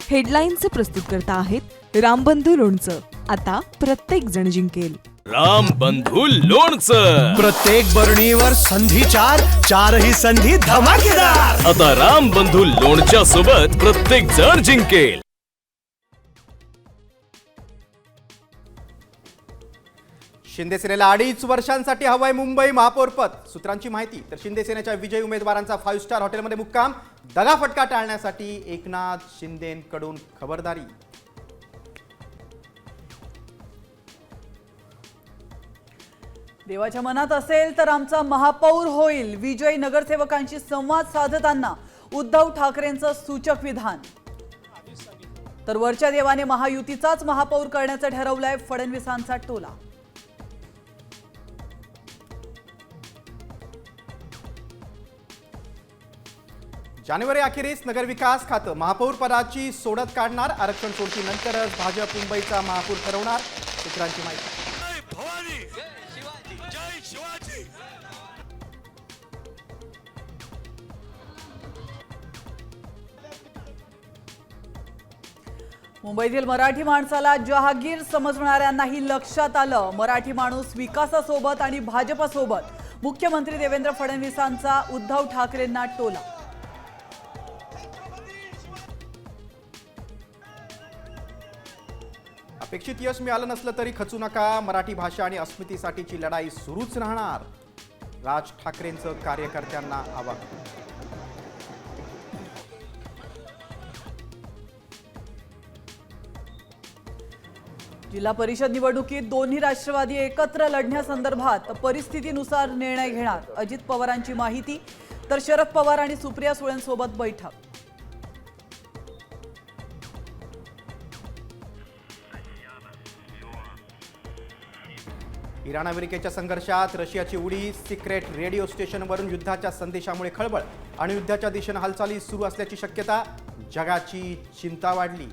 हेडलाईनचे प्रस्तुतकर्ता आहेत रामबंधू लोणचं. आता प्रत्येक जण जिंकेल. रामबंधू लोणचं. प्रत्येक बरणीवर संधी चारही संधी धमाकेदार. आता रामबंधू लोणच्या सोबत प्रत्येक जण जिंकेल. शिंदे सेनेला 2.5 वर्षांसाठी हवाय मुंबई महापौरपद. सूत्रांची माहिती तर शिंदे सेनेच्या विजयी उमेदवारांचा 5 स्टार हॉटेलमध्ये मुक्काम. दगाफटका टाळण्यासाठी एकनाथ शिंदेंकडून खबरदारी. देवाच्या मनात असेल तर आमचा महापौर होईल. विजयी नगरसेवकांशी संवाद साधताना उद्धव ठाकरेंचं सूचक विधान. तर वरच्या देवाने महायुतीचाच महापौर करण्याचं ठरवलंय फडणवीसांचा टोला. जानेवारी अखेरीस नगरविकास खातं महापौर पदाची सोडत काढणार. आरक्षण सोडतीनंतरच भाजप मुंबईचा महापौर ठरवणार. सूत्रांची माहिती. मुंबईतील मराठी माणसाला जहागीर समजणाऱ्यांनाही लक्षात आलं. मराठी माणूस विकासासोबत आणि भाजपसोबत. मुख्यमंत्री देवेंद्र फडणवीसांचा उद्धव ठाकरेंना टोला. अपेक्षित यश मिळालं नसलं तरी खचू नका. मराठी भाषा आणि अस्मितेसाठीची लढाई सुरूच राहणार. राज ठाकरेंचं कार्यकर्त्यांना आवाहन. जिल्हा परिषद निवडणुकीत दोन्ही राष्ट्रवादी एकत्र लढण्यासंदर्भात परिस्थितीनुसार निर्णय घेणार. अजित पवारांची माहिती तर शरद पवार आणि सुप्रिया सुळेंसोबत बैठक. इराण अमेरिकेच्या संघर्षात रशियाची उडी. सिक्रेट रेडिओ स्टेशनवरून युद्धाच्या संदेशामुळे खळबळ आणि युद्धाच्या दिशेने हालचाली सुरू असल्याची शक्यता. जगाची चिंता वाढली.